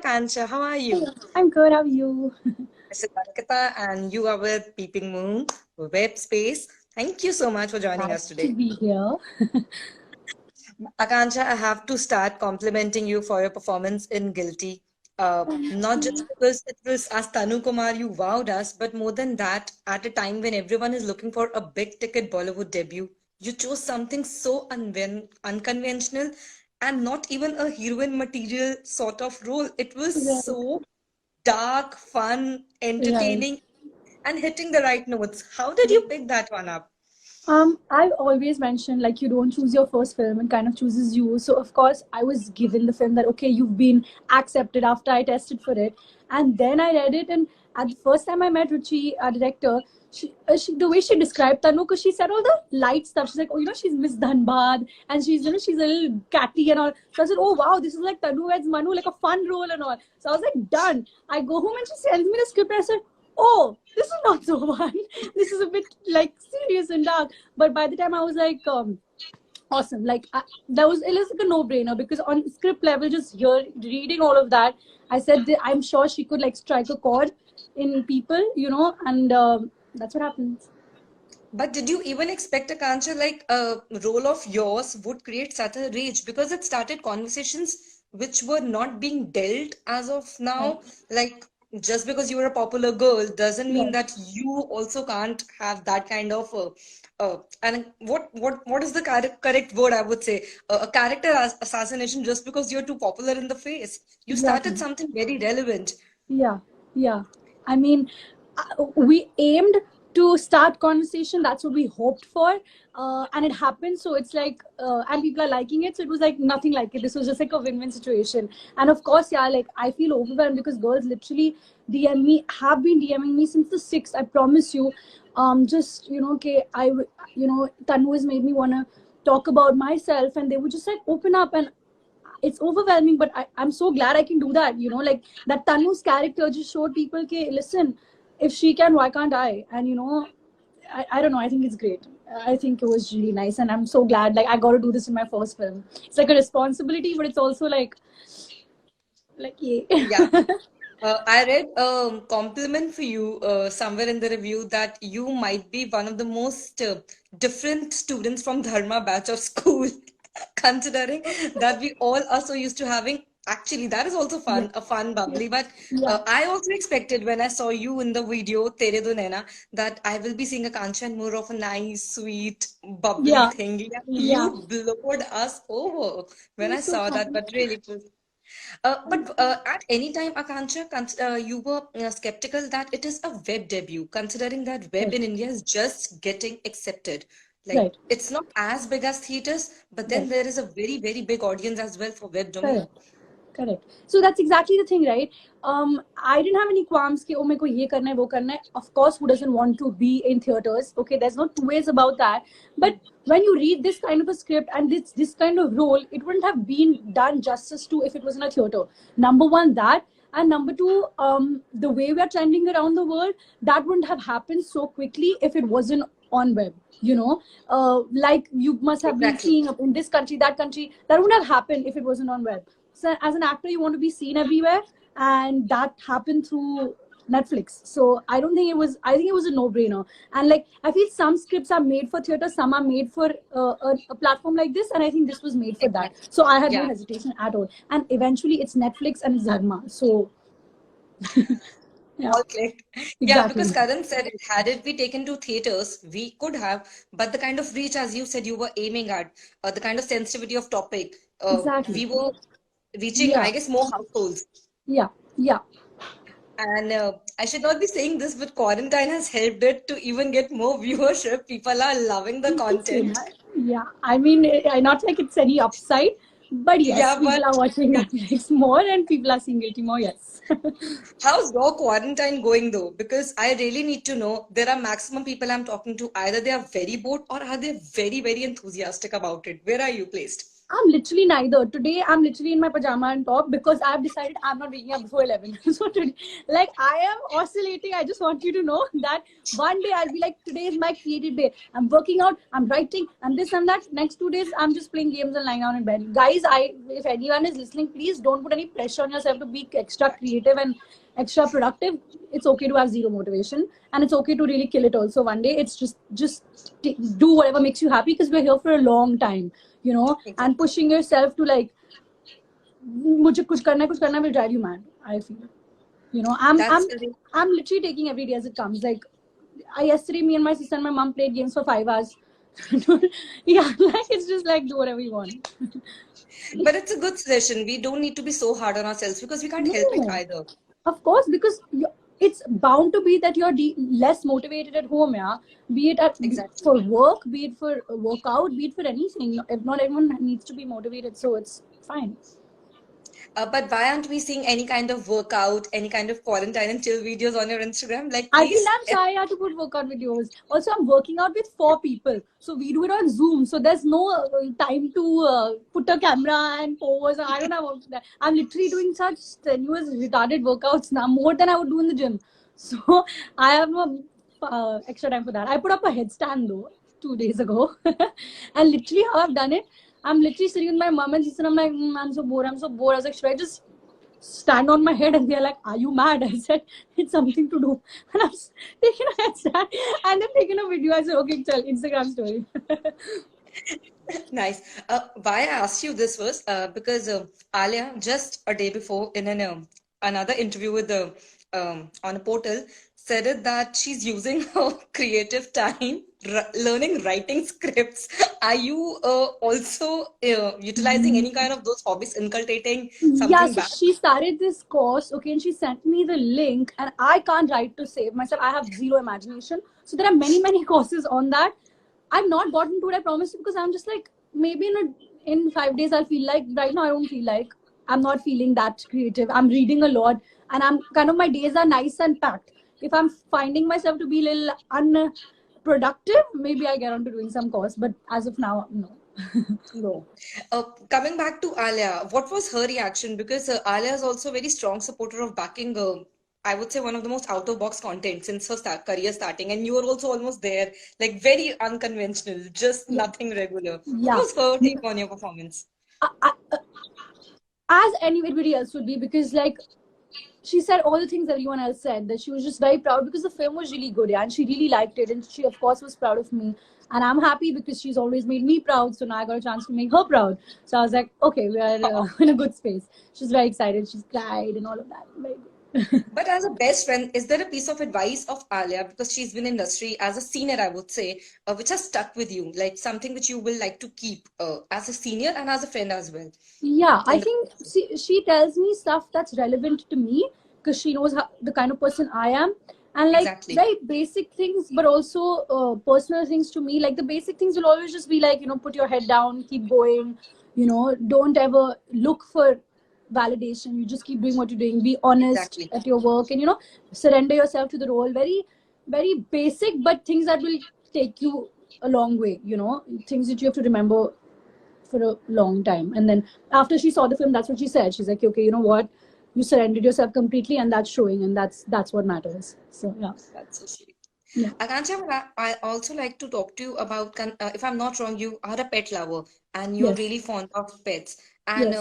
Kansha, how are you? I'm good. How are you? This is Ankita, and you are with Peeping Moon Web Space. Thank you so much for joining Glad us to today. be here. Akansha, I have to start complimenting you for your performance in Guilty. Not just because it was as Tanu Kumar you wowed us, but more than that, at a time when everyone is looking for a big ticket Bollywood debut, you chose something so unconventional and not even a heroine material sort of role. It was Right, so dark, fun, right. entertaining, and hitting the right notes. How did you pick that one up? I've always mentioned like you don't choose your first film, it kind of chooses you. So of course I was given the film that okay, you've been accepted after I tested for it, and then I read it. And at the first time I met Ruchi, our director, she the way she described Tanu, because she said all the light stuff. She's like, oh, she's Miss Dhanbad, and she's a little catty and all. So I said, oh wow, this is like Tanu as Manu, like a fun role and all. So I was like, done. I go home and she sends me the script. And I said, oh, this is not so fun. This is a bit like serious and dark. But by the time I was like, awesome. It was like a no-brainer because on script level, just reading all of that, I said that I'm sure she could like strike a chord in people, and that's what happens. But did you even expect a Kancha like a role of yours would create such a rage? Because it started conversations which were not being dealt as of Right. now. Like just because you're a popular girl doesn't mean Right. that you also can't have that kind of and what is the correct word I would say? A character assassination just because you're too popular in the face. You started Exactly. something very relevant. Yeah, yeah. I mean, we aimed to start conversation. That's what we hoped for, and it happened. So it's like, and people are liking it. So it was like nothing like it. This was just like a win-win situation. And of course, yeah, like I feel overwhelmed because girls literally have been DMing me since the 6th. I promise you. Just okay, Tanu has made me wanna talk about myself, and they would just like open up, and it's overwhelming, but I'm so glad I can do that. Like that Tanu's character just showed people, okay, listen, if she can, why can't I? And I don't know, I think it's great. I think it was really nice, and I'm so glad like I got to do this in my first film. It's like a responsibility, but it's also like yeah. Yeah. I read a compliment for you somewhere in the review that you might be one of the most different students from Dharma batch of school, considering that we all are so used to having. Actually, that is also Yeah, fun, a fun bubbly. But yeah, I also expected when I saw you in the video Tere Do Naina that I will be seeing a Kanchan more of a nice, sweet, bubbly yeah, thing. Yeah, yeah. you blowed us over It when I was so saw that. fun. But really, it was but at any time, Akansha, you were skeptical that it is a web debut, considering that web Right, in India is just getting accepted. Like, right, it's not as big as theaters, but then right. there is a very, very big audience as well for web domain. Correct. Correct. So that's exactly the thing, right? I didn't have any qualms कि oh मेरे को ये करना है वो करना है. Of course, who doesn't want to be in theaters? Okay, there's no two ways about that. But when you read this kind of a script and this kind of role, it wouldn't have been done justice to if it was in a theater. Number one, that. And number two, the way we are trending around the world, that wouldn't have happened so quickly if it wasn't on web. Like you must have been Exactly. seeing in this country, that country, that wouldn't have happened if it wasn't on web. So as an actor you want to be seen everywhere, and that happened through Netflix. So I think it was a no-brainer. And like I feel some scripts are made for theater, some are made for a platform like this, and I think this was made for that. Exactly. So I had no Yeah. hesitation at all, and eventually it's Netflix and it's Dharma. So yeah, All clicked. Yeah, because exactly, Karan said it had it be taken to theaters, we could have, but the kind of reach, as you said, you were aiming at, the kind of sensitivity of topic, exactly. we were reaching, Yeah, I guess, more households. yeah, yeah. And I should not be saying this, but quarantine has helped it to even get more viewership. People are loving the You can say content. that. Yeah, I mean, I not like it's any upside, but yes, Yeah, but people are watching yeah. Netflix more and people are seeing Guilty more. Yes. How's your quarantine going though? Because I really need to know. There are maximum people I'm talking to. Either they are very bored or are they very, very enthusiastic about it. Where are you placed? I'm literally neither. Today, I'm literally in my pajama and top because I've decided I'm not waking up before 11. So today, like, I am oscillating. I just want you to know that one day I'll be like, today is my creative day. I'm working out, I'm writing, and this and that. Next 2 days, I'm just playing games and lying down in bed. Guys, if anyone is listening, please don't put any pressure on yourself to be extra creative and extra productive. It's okay to have zero motivation, and it's okay to really kill it also one day. It's just do whatever makes you happy because we're here for a long time, you know. And pushing yourself to like मुझे कुछ करना will drive you mad. I feel, you know. I'm literally taking every day as it comes. Like yesterday, me and my sister and my mom played games for 5 hours. Yeah, like it's just like do whatever you want. But it's a good suggestion. We don't need to be so hard on ourselves because we can't help it either. Of course, because it's bound to be that you're less motivated at home, yeah. Be it for work, be it for workout, be it for anything. If not everyone needs to be motivated, so it's fine. But why aren't we seeing any kind of workout, any kind of quarantine and chill videos on your Instagram? Like, I think I'm shy to put workout videos. Also, I'm working out with 4 people. So we do it on Zoom. So there's no time to put a camera and pose. I don't know about that. I'm literally doing such strenuous, retarded workouts now, more than I would do in the gym. So I have no extra time for that. I put up a headstand though 2 days ago. And literally how I've done it, I'm literally sitting with my mom and sister. I'm like, I'm so bored. I was like, should I just stand on my head? And they're like, are you mad? I said, it's something to do. And I'm taking a headstand and then taking a video. I said, okay, tell Instagram story. Nice. Why I asked you this was because Alia just a day before in another interview with the on a portal said it that she's using her creative time learning writing scripts. Are you also utilizing any kind of those hobbies, inculcating something so back? she started this course, okay, and she sent me the link, and I can't write to save myself. I have zero imagination. So there are many courses on that. I've not gotten to it, I promise you, because I'm just like, maybe in 5 days I'll feel like. Right now I don't feel like. I'm not feeling that creative. I'm reading a lot, and I'm kind of, my days are nice and packed. If I'm finding myself to be a little unproductive, maybe I get on to doing some course, but as of now, no. No. Coming back to Alia, what was her reaction? Because Alia is also a very strong supporter of backing, I would say, one of the most out-of-box content since her career starting. And you were also almost there, like very unconventional, just nothing regular. Yeah. What was her take on your performance? As anybody else would be, because like she said all the things everyone else said, that she was just very proud because the film was really good, yeah, and she really liked it, and she of course was proud of me, and I'm happy because she's always made me proud, so now I got a chance to make her proud. So I was like, okay, we are in a good space. She's very excited, she's cried and all of that. Very good. But as a best friend, is there a piece of advice of Alia, because she's been in industry as a senior, I would say, which has stuck with you, like something which you will like to keep as a senior and as a friend as well? Yeah, I think she tells me stuff that's relevant to me because she knows the kind of person I am. And like very basic things, but also personal things to me. Like the basic things will always just be like, you know, put your head down, keep going, you know, don't ever look for validation. You just keep doing what you're doing. Be honest at your work, and you know, surrender yourself to the role. Very, very basic, but things that will take you a long way. You know, things that you have to remember for a long time. And then after she saw the film, that's what she said. She's like, okay, you know what? You surrendered yourself completely, and that's showing, and that's what matters. So yeah, that's so sweet. Yeah. Akansha, I also like to talk to you about, if I'm not wrong, you are a pet lover and you're really fond of pets. And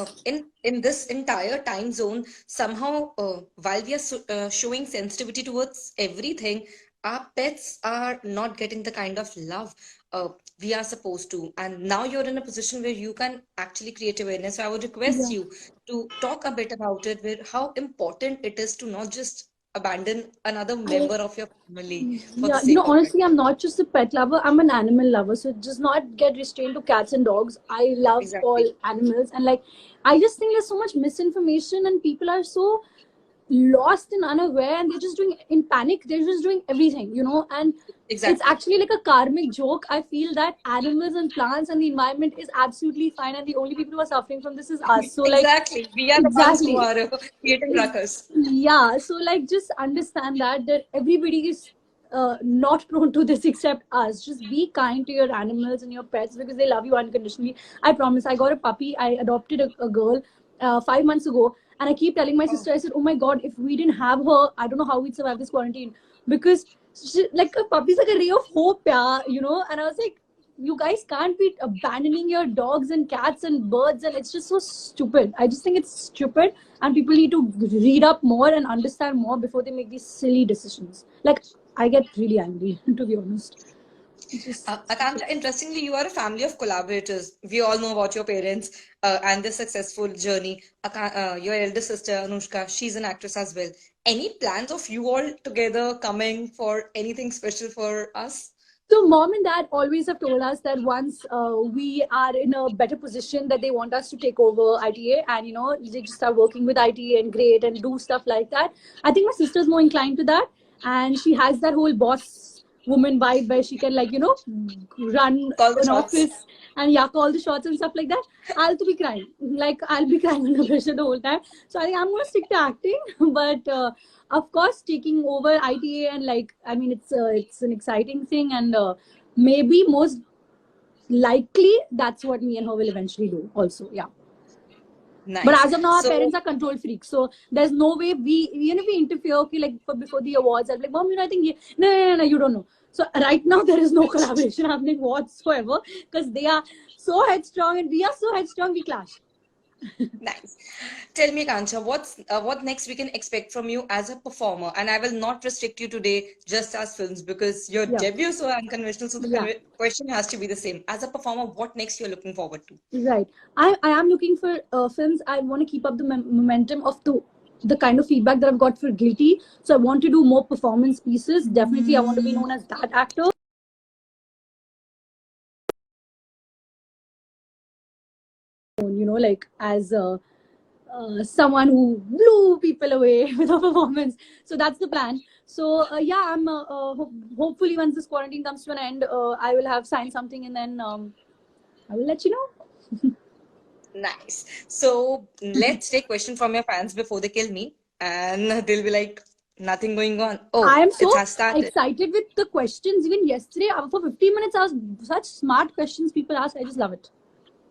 in this entire time zone, somehow, while we are showing sensitivity towards everything, our pets are not getting the kind of love we are supposed to. And now you're in a position where you can actually create awareness. So I would request you to talk a bit about it, where how important it is to not just abandon another member of your family for the sake you know, of honestly, it. I'm not just a pet lover, I'm an animal lover. So it does not get restrained to cats and dogs. I love all animals, and like I just think there's so much misinformation and people are so lost and unaware, and they're just doing in panic, they're just doing everything, you know. And it's actually like a karmic joke. I feel that animals and plants and the environment is absolutely fine, and the only people who are suffering from this is us. So like we are the ones who are creating ruckus. Yeah, so like just understand that everybody is not prone to this except us. Just be kind to your animals and your pets because they love you unconditionally. I promise. I got a puppy. I adopted a girl 5 months ago, and I keep telling my sister, I said, "Oh my God, if we didn't have her, I don't know how we'd survive this quarantine." Because she, like a puppy's like a ray of hope, yeah, you know. And I was like, you guys can't be abandoning your dogs and cats and birds, and it's just so stupid. I just think it's stupid, and people need to read up more and understand more before they make these silly decisions. Like, I get really angry, to be honest. Just Akansha, interestingly, you are a family of collaborators. We all know about your parents and their successful journey. Your elder sister, Anushka, she's an actress as well. Any plans of you all together coming for anything special for us? So mom and dad always have told us that once we are in a better position, that they want us to take over ITA, and you know, they just start working with ITA and great and do stuff like that. I think my sister's more inclined to that, and she has that whole boss woman vibe where she can, like, you know, run Call the an shots. office and yak all the shots and stuff like that. I'll to be crying, like I'll be crying under pressure the whole time. So I think I'm gonna stick to acting, but of course taking over ITA, and like, I mean, it's an exciting thing, and maybe most likely that's what me and her will eventually do also. Yeah. But Nice. as of now, our So, parents are control freaks, so there's no way even if we interfere, okay, like before the awards, I'm like, mom, you know, I think no, you don't know. So right now there is no collaboration happening whatsoever because they are so headstrong and we are so headstrong, we clash. nice. Tell me, Kancha, what next we can expect from you as a performer? And I will not restrict you today just as films because your Yeah. debut is so unconventional. So the Yeah. question has to be the same. As a performer, what next you're looking forward to? Right. I am looking for films. I want to keep up the momentum of the kind of feedback that I've got for Guilty. So I want to do more performance pieces. Definitely, I want to be known as that actor. You know, like as someone who blew people away with a performance. So that's the plan. So yeah, I'm hopefully once this quarantine comes to an end, I will have signed something, and then I will let you know. Nice. So let's take question from your fans before they kill me, and they'll be like, nothing going on. I Oh, am it so has started. excited with the questions. Even yesterday, for 15 minutes, I was such smart questions people ask. I just love it.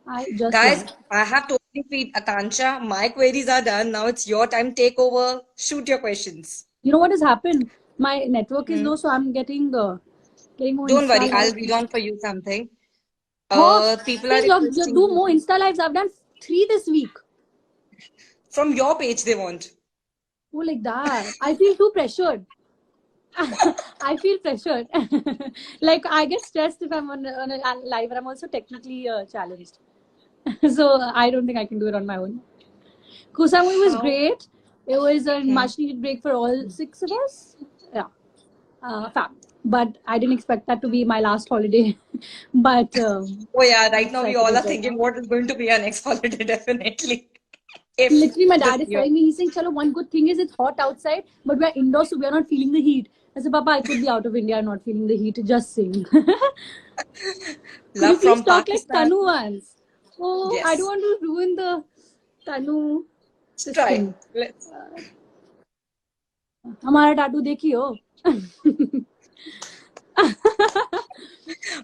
I just love Guys, it. I have totally freed Akansha. My queries are done. Now it's your time. Take over. Shoot your questions. You know what has happened? My network is Hmm. low, so I'm getting more Don't Insta worry, I'll live. read on for you something. Oh, People are please requesting do you more Insta lives. I've done 3 this week. from your page. They want. Oh, like that. I feel too pressured. I feel pressured. Like I get stressed if I'm on a live, and I'm also technically challenged. So I don't think I can do it on my own. Kusa movie was How? great. It was a Hmm. much needed break for all 6 of us. Yeah, fab. But I didn't expect that to be my last holiday. But Oh yeah, I'm right now we excited all are as well thinking now. what is going to be our next holiday, definitely. If Literally, my this dad is year. telling me, he's saying, Chalo, one good thing is it's hot outside, but we're indoors, so we're not feeling the heat. I said, Papa, I could be out of India and not feeling the heat. Just saying. Could you Love please from talk like Pakistan. Tanu once? Oh, I don't Yes. want to ruin the Tanu Let's this try. thing. Let's. हमारा tattoo देखियो.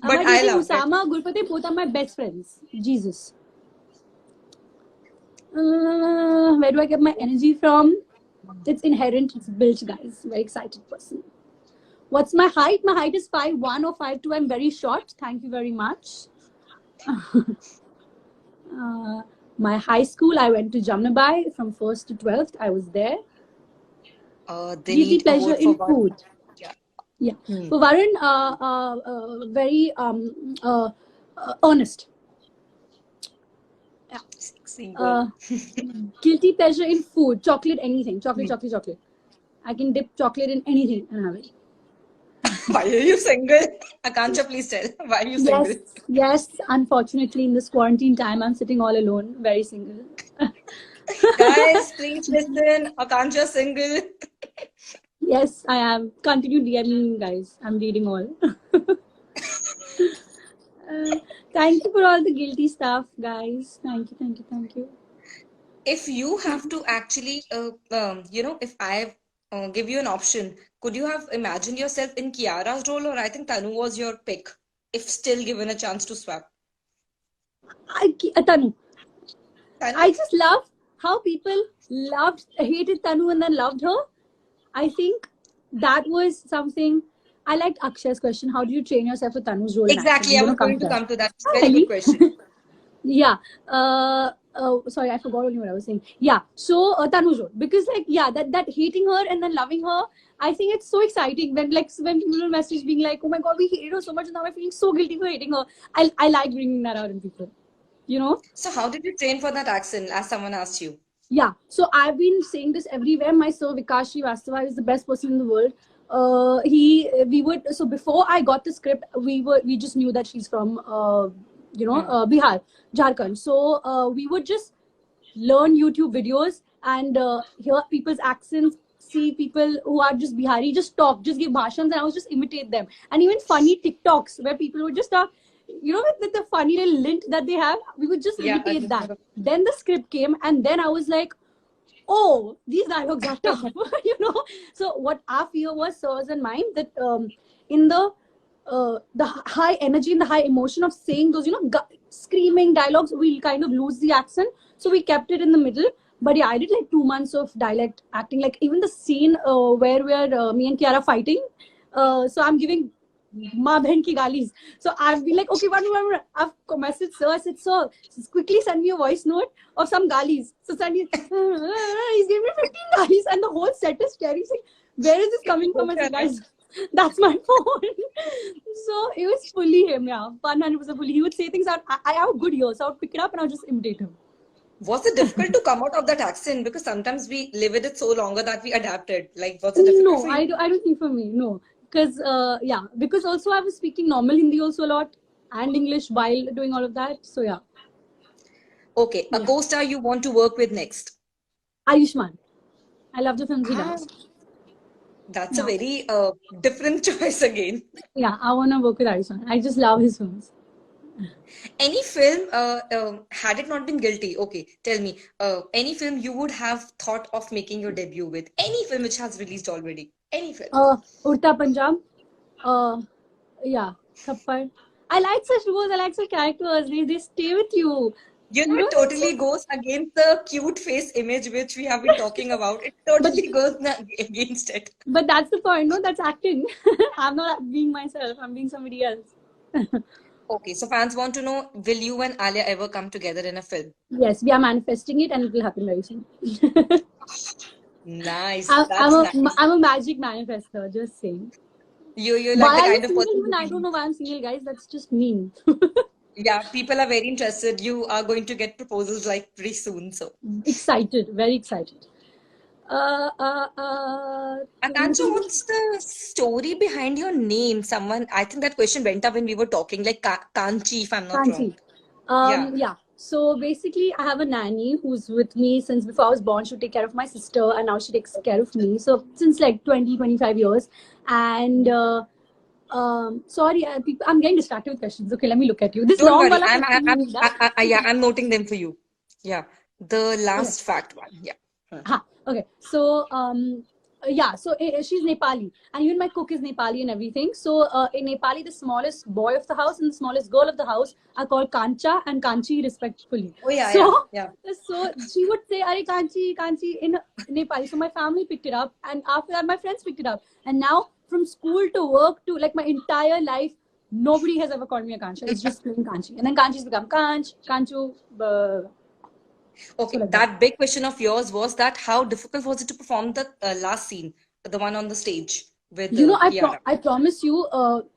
But Amma I dating love it. Usama, Gulpati, both are my best friends. Jesus. Where do I get my energy from? It's inherent. It's built, guys. Very excited person. What's my height? My height is 5'1" or 5'2". I'm very short. Thank you very much. My high school, I went to Jamnabai from 1st to 12th. I was there. Guilty Delete a pleasure vote for in one. food. Yeah. Yeah. Hmm. For Varun, very honest. Yeah. Sexy girl. Uh, Guilty pleasure in food. Chocolate, anything. Chocolate. I can dip chocolate in anything and have it. Why are you single? Akansha, please tell. Why are you single? Yes. Unfortunately, in this quarantine time, I'm sitting all alone, very single. Guys, please listen. Akansha single. Yes, I am. Continue DMing, guys. I'm reading all. Thank you for all the guilty stuff, guys. Thank you. If you have to actually, if give you an option. Could you have imagined yourself in Kiara's role, or I think Tanu was your pick, if still given a chance to swap? Tanu. Tanu? I just love how people hated Tanu and then loved her. I think that was something. I liked Akshay's question. How do you train yourself for Tanu's role in Exactly, action? I was going to come to that. Very good question. Yeah. Sorry, I forgot only what I was saying. Yeah. So Tanu's role, because like that hating her and then loving her, I think it's so exciting when people will message being like, oh my god, we hated her so much and now I'm feeling so guilty for hating her. I like bringing that out in people. You know. So how did you train for that accent, as someone asked you? Yeah, so I've been saying this everywhere. My sir Vikash Srivastava is the best person in the world. So before I got the script, we just knew that she's from Bihar, Jharkhand. So we would just learn YouTube videos and hear people's accents, see people who are just Bihari, just talk, just give bhashans, and I was just imitate them. And even funny TikToks where people would just talk, with the funny little lint that they have, we would just imitate that. Then the script came, and then I was like, oh, these dialogues are tough, So what our fear was, sirs and mine, that in the high energy and the high emotion of saying those, screaming dialogues, we'll kind of lose the accent. So we kept it in the middle. But yeah, I did like 2 months of dialect acting. Like even the scene where we're me and Kiara fighting. So I'm giving Ma Bhen ki galis. So I've been like, okay, one. I've messaged sir. I said, sir, just quickly send me a voice note of some galis. So send me, he's giving me 15 galis, and the whole set is staring. He's like, where is this coming from? I said, guys, that's my phone. So it was fully him, yeah, 100% fully. He would say things out. I have a good ear, so I would pick it up and I would just imitate him. Was it difficult to come out of that accent? Because sometimes we live with it so longer that we adapted. Like, was it difficult for you? No, I don't think for me, no. Because, because also I was speaking normal Hindi also a lot and English while doing all of that. So, yeah. Okay, a co-star you want to work with next? Ayushmann. I love the films he does. That's a very different choice again. Yeah, I want to work with Ayushmann. I just love his films. Any film, had it not been Guilty, okay, tell me, any film you would have thought of making your debut with? Any film which has released already? Any film? Urta Punjab. Yeah, Thappad. I like such roles, I like such characters. They stay with you. It totally goes against the cute face image which we have been talking about. It totally goes against it. But that's the point, no? That's acting. I'm not being myself. I'm being somebody else. Okay, so fans want to know, will you and Alia ever come together in a film? Yes, we are manifesting it and it will happen very soon. Nice. I'm a magic manifester, just saying. You're like the kind of person. I don't know why I'm single, guys. That's just mean. Yeah, people are very interested. You are going to get proposals like pretty soon. So excited, very excited. Akansha, what's the story behind your name? I think that question went up when we were talking, like Kanchi, if I'm not wrong. Yeah. So basically, I have a nanny who's with me since before I was born. She would take care of my sister, and now she takes care of me. So since like 25 years. And sorry, I'm getting distracted with questions. Okay, let me look at you. This Don't worry. I'm noting them for you. Yeah, the last fact one. Yeah. Okay, so so she's Nepali, and even my cook is Nepali and everything. So in Nepali, the smallest boy of the house and the smallest girl of the house are called Kancha and Kanchi respectfully. Oh yeah, so, yeah. So she would say, "Are Kanchi, Kanchi" in Nepali. So my family picked it up, and after that, my friends picked it up, and now from school to work to like my entire life, nobody has ever called me a Kancha. It's just plain Kanchi, and then Kanchi's become Kanch, Kanchu. Okay, that big question of yours was that how difficult was it to perform the last scene, the one on the stage with I promise you,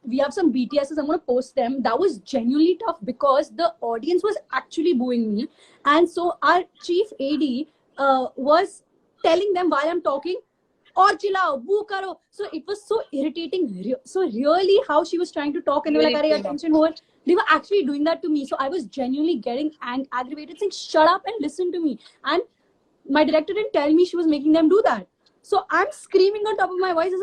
we have some BTSs. I'm going to post them. That was genuinely tough because the audience was actually booing me, and so our chief AD was telling them while I'm talking, "Aur chilao, boo karo." So it was so irritating. So really, how she was trying to talk, and they were like, "Arey, attention, hold." They were actually doing that to me. So I was genuinely getting aggravated, saying, "Shut up and listen to me." And my director didn't tell me she was making them do that. So I'm screaming on top of my voice, and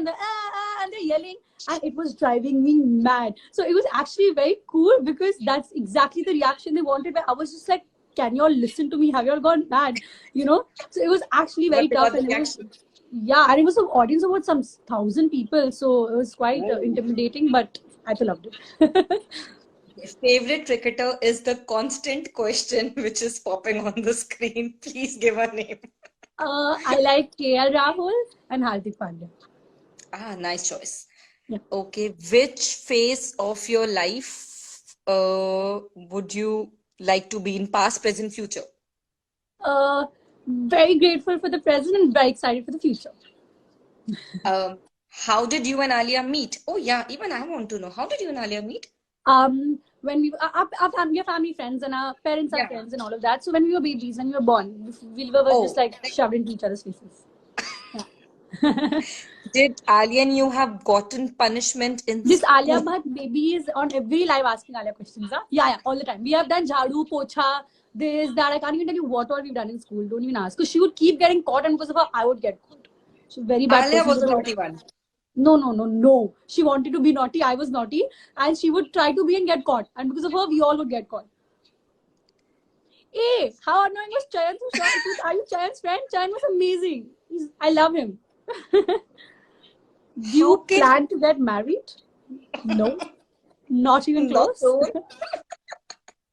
they're yelling. And it was driving me mad. So it was actually very cool because that's exactly the reaction they wanted. But I was just like, can you all listen to me? Have you all gone mad? So it was actually very tough. And Yeah, and it was an audience of about some 1,000 people, so it was quite intimidating, but I loved it. Favorite cricketer is the constant question which is popping on the screen. Please give a name. I like KL Rahul and Hardik Pandya. Ah, nice choice. Yeah. Okay, which phase of your life would you like to be in past, present, future? Very grateful for the present and very excited for the future. How did you and Alia meet? Oh yeah, even I want to know. How did you and Alia meet? When we are family friends and our parents are Yeah. friends and all of that. So when we were babies, when we were born, we were just like shoved into each other's faces. Yeah. Did Alia and you have gotten punishment in This school? Alia Bhatt baby is on every live asking Alia questions. Huh? Yeah, all the time. We have done jhadu, pocha, this, that. I can't even tell you what all we've done in school. Don't even ask. Because she would keep getting caught, and because of her, I would get caught. She's very bad Alia person. was the naughty one. No. She wanted to be naughty. I was naughty. And she would try to be and get caught. And because of her, we all would get caught. Hey, how annoying was Chayan? Are you Chayan's friend? Chayan was amazing. I love him. Do you plan to get married? No. Not even close.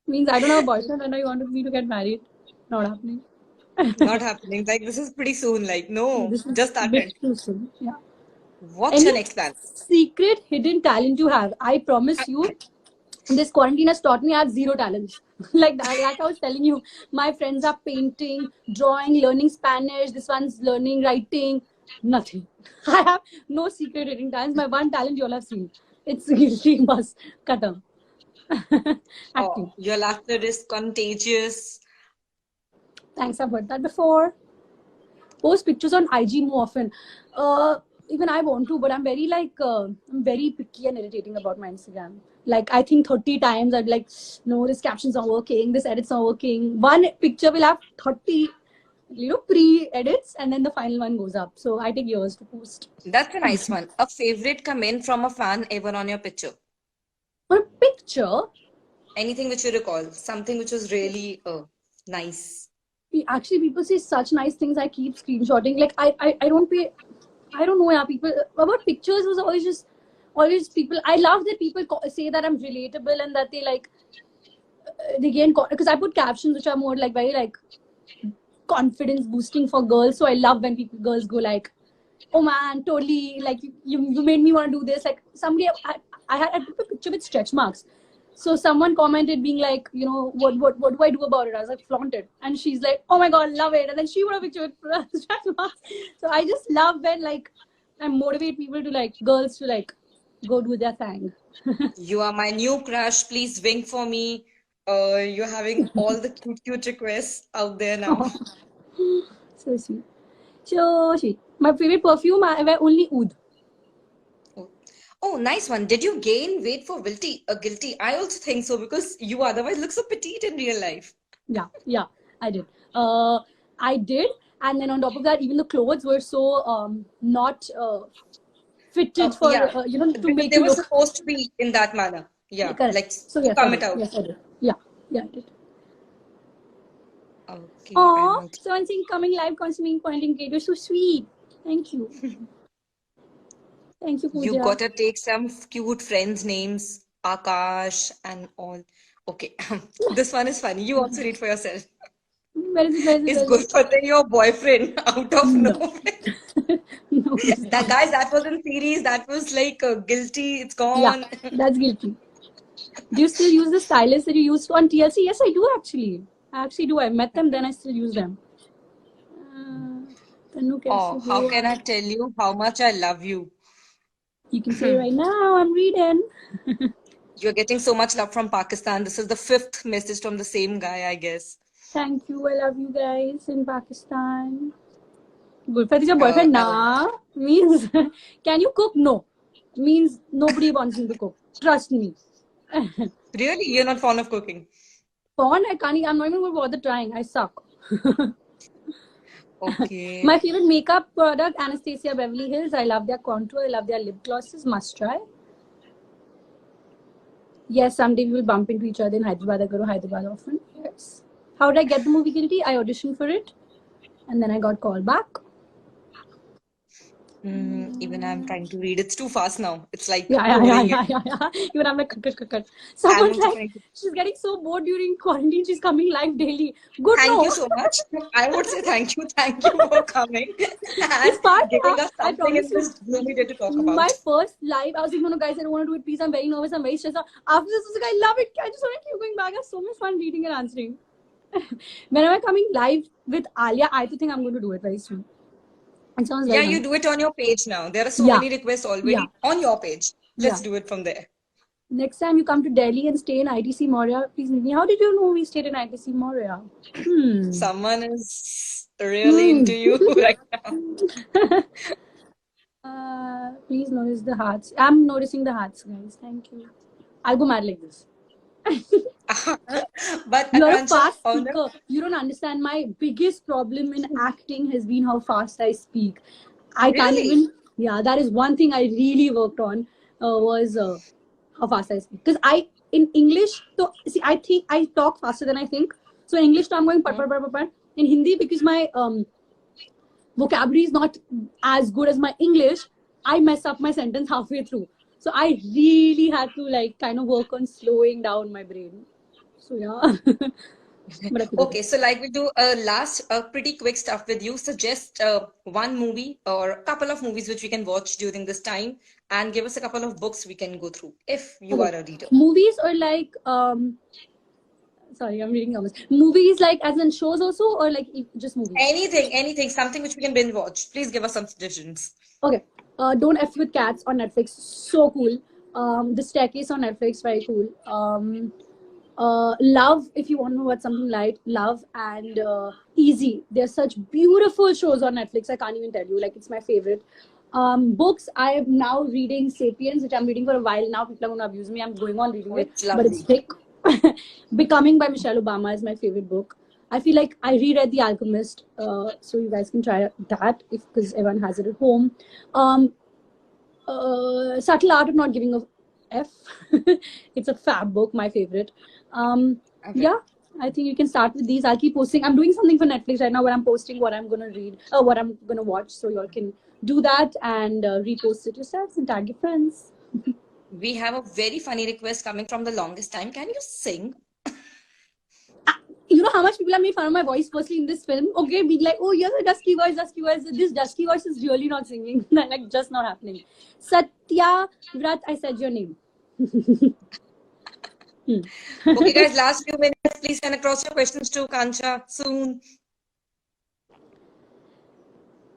Means I don't have a boyfriend and I wanted me to get married. Not happening. Not happening. Like this is pretty soon. Like no, This is just a started. bit too soon. Yeah. What's your next plan? Secret hidden talent you have? I promise you, this quarantine has taught me I have zero talents. Like I was telling you, my friends are painting, drawing, learning Spanish. This one's learning writing. Nothing. I have no secret hidden talents. My one talent you all have seen. It's guilty bus cutter. Acting. Your laughter is contagious. Thanks, I've heard that before. Post pictures on IG more often. Even I want to, but I'm very I'm very picky and irritating about my Instagram. Like I think 30 times I'd like, no, this caption's not working, this edit's not working. One picture will have 30, pre-edits, and then the final one goes up. So I take years to post. That's a nice one. A favorite comment from a fan ever on your picture? On a picture? Anything which you recall? Something which was really nice. Actually, people say such nice things. I keep screenshotting. Like I don't pay. I don't know. Yeah, people about pictures was always people. I love that people say that I'm relatable and that they like they gain because I put captions which are more like very like confidence boosting for girls. So I love when girls go like, oh man, totally like you made me want to do this. Like somebody I took a picture with stretch marks. So someone commented being like, what do I do about it? I was like, flaunt it. And she's like, oh my God, love it. And then she put a picture with stretch marks. So I just love when like I motivate people to like girls to like go do their thing. You are my new crush. Please wink for me. You're having all the cute requests out there now. So sweet. So sweet. My favorite perfume, I wear only Oud. Oh, nice one. Did you gain weight for guilty? I also think so because you otherwise look so petite in real life. Yeah, I did. I did, and then on top of that, even the clothes were so not fitted for to make they you were look. Supposed to be in that manner. Yeah, correct. Like so yes, come it out. Yes, I did. Yeah, I did. Okay. Oh, someone saying coming live, constantly pointing Kate. You're so sweet. Thank you. Thank you, Pooja. You gotta take some cute friends' names, Akash and all. Okay, this one is funny. You also read for yourself. Where is it? Is Gulfateh your boyfriend out of nowhere? No. That was in series. That was like guilty. It's gone. Yeah, that's guilty. Do you still use the stylist that you used on TLC? Yes, I do actually. I actually do. I met them, then I still use them. Oh, how can I tell you how much I love you? You can say right now, I'm reading. You're getting so much love from Pakistan. This is the 5th message from the same guy, I guess. Thank you. I love you guys in Pakistan. Gulfateh is your boyfriend? Nah. Means, can you cook? No. Means nobody wants him to cook. Trust me. Really? You're not fond of cooking? Fond? I'm not even going to bother trying. I suck. Okay. My favorite makeup product, Anastasia Beverly Hills. I love their contour. I love their lip glosses. Must try. Yes, someday we will bump into each other in Hyderabad. I go to Hyderabad often. Yes. How did I get the movie Guilty? I auditioned for it. And then I got called back. Even I'm trying to read. It's too fast now. It's like Yeah. boring. Even I'm like, cut. I'm Someone's also like, trying to. she's getting so bored during quarantine. She's coming live daily. Good, Thank you no. so much. I would say thank you. Thank you for coming and It's fun, giving yeah. us I something promise in you. this gloomy day to talk My about. first live, I was like, no, guys, I don't want to do it. Please, I'm very nervous. I'm very stressed. After this, I was like, I love it. I just want to keep going back. I have so much fun reading and answering. When am I coming live with Alia? I think I'm going to do it very soon. It sounds Yeah, very you fun. do it on your page now. There are so Yeah, many requests yeah, already on your page. yeah. Let's do it from there. Next time you come to Delhi and stay in ITC Moria, please meet me. How did you know we stayed in ITC Moria? Someone is really Hmm. into you right now. Please notice the hearts. I'm noticing the hearts, guys. Thank you. I'll go mad like this. But You're a Akanksha, fast speaker. You don't understand. My biggest problem in acting has been how fast I speak. I can't really? even. Yeah, that is one thing I really worked on. Was how fast I speak. Because in English, so see, I think I talk faster than I think. So in English, I'm going pat Hmm. pat pat pat pat. In Hindi, because my vocabulary is not as good as my English, I mess up my sentence halfway through. So I really had to like kind of work on slowing down my brain. So yeah. But I figured it. Okay, so like we do a last, pretty quick stuff with you. Suggest one movie or a couple of movies which we can watch during this time, and give us a couple of books we can go through if you Okay. are a reader. Movies or like sorry, I'm reading numbers. Movies like as in shows also or like just movies? Anything, something which we can binge watch. Please give us some suggestions. Okay. Don't F with Cats on Netflix. So cool. The Staircase on Netflix, very cool. Love, if you want to know what something light, Love and Easy. They're such beautiful shows on Netflix. I can't even tell you. Like it's my favorite. Books. I am now reading *Sapiens*, which I'm reading for a while now. People are going to abuse me. I'm going on reading Oh, it, it's but it's lovely. thick. *Becoming* by Michelle Obama is my favorite book. I feel like I reread *The Alchemist*, so you guys can try that if because everyone has it at home. Um, *Subtle Art of Not Giving a F*. It's a fab book, my favorite. Okay. Yeah, I think you can start with these. I'll keep posting. I'm doing something for Netflix right now where I'm posting what I'm gonna read, what I'm gonna watch, so y'all can do that and repost it yourselves and tag your friends. We have a very funny request coming from the longest time. Can you sing? You know how much people have made fun of my voice firstly in this film? Okay, being like, oh, you're a dusky voice, dusky voice. This dusky voice is really not singing. Like, just not happening. Satya Vrat, I said your name. Okay, guys, last few minutes. Please send across your questions to Kancha soon.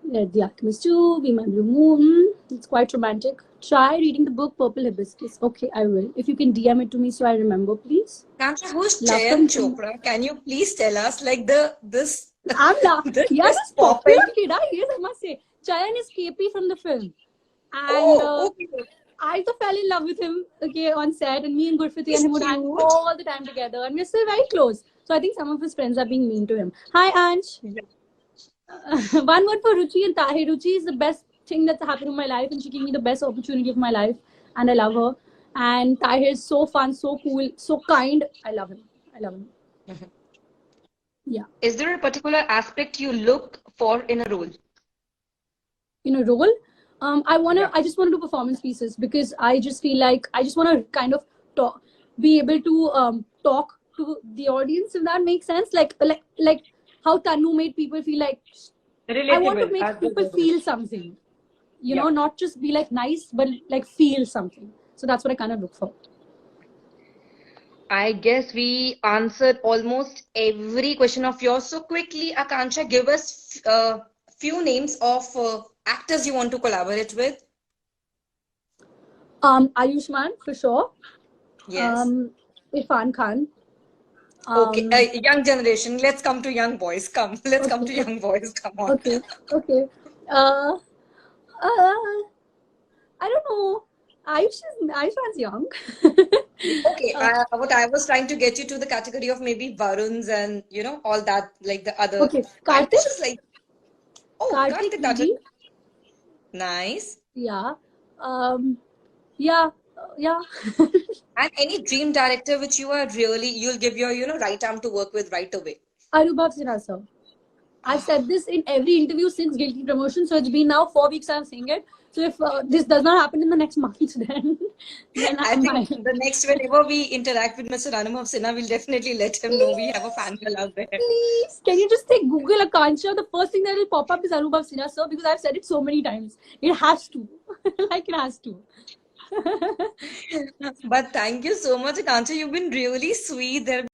The Alchemist 2, Be My Blue Moon. It's quite romantic. Try reading the book Purple Hibiscus. Okay, I will. If you can DM it to me so I remember, please. Kancha, who's Love Chayan from Chopra? Can you please tell us like this I'm not. this Yeah, is this popular popping? kid, yes, I must say. Chayan is KP from the film. And Oh, okay. I also fell in love with him, okay, on set. And me and Gurfati and He's him would hang cute. all the time together. And we're still very close. So I think some of his friends are being mean to him. Hi, Ansh. Yeah. One word for Ruchi and Tahir. Ruchi is the best thing that's happened in my life, and she gave me the best opportunity of my life, and I love her. And Tahir is so fun, so cool, so kind. I love him. I love him. Yeah. Is there a particular aspect you look for in a role? In a role, Yeah. I just want to do performance pieces because I just feel like I just want to kind of talk, be able to talk to the audience, if that makes sense. Like how Tanu made people feel like I want to Relatable. make people feel something. Yeah. Not just be like nice, but like feel something. So that's what I kind of look for. I guess we answered almost every question of yours. So quickly, Akansha, give us a few names of actors you want to collaborate with. Ayushman for sure. Yes. Irfan Khan. Okay, Um, young generation. Let's come to young boys. Come, let's come to okay, young boys. Come on. okay, okay. Uh, uh, I don't know. Ayushman's young. Okay, what I was trying to get you to the category of maybe Varuns and all that, like the other. Okay, Ayush Karthik. is like, oh, Karthik Karthik, that is Didi. nice. Yeah. Um, yeah. Yeah. And any dream director which you'll give your right arm to work with right away. Anubhav Sinha sir. I've said this in every interview since Guilty promotion, so it's been now 4 weeks I'm saying it. So if this does not happen in the next month, then I think the next, whenever we interact with Mr. Anubhav Sinha, we'll definitely let him know we have a fan girl out there. Please, can you just say Google Akansha? The first thing that will pop up is Anubhav Sinha, sir, because I've said it so many times. It has to. Like, it has to. But thank you so much, Akansha. You've been really sweet. There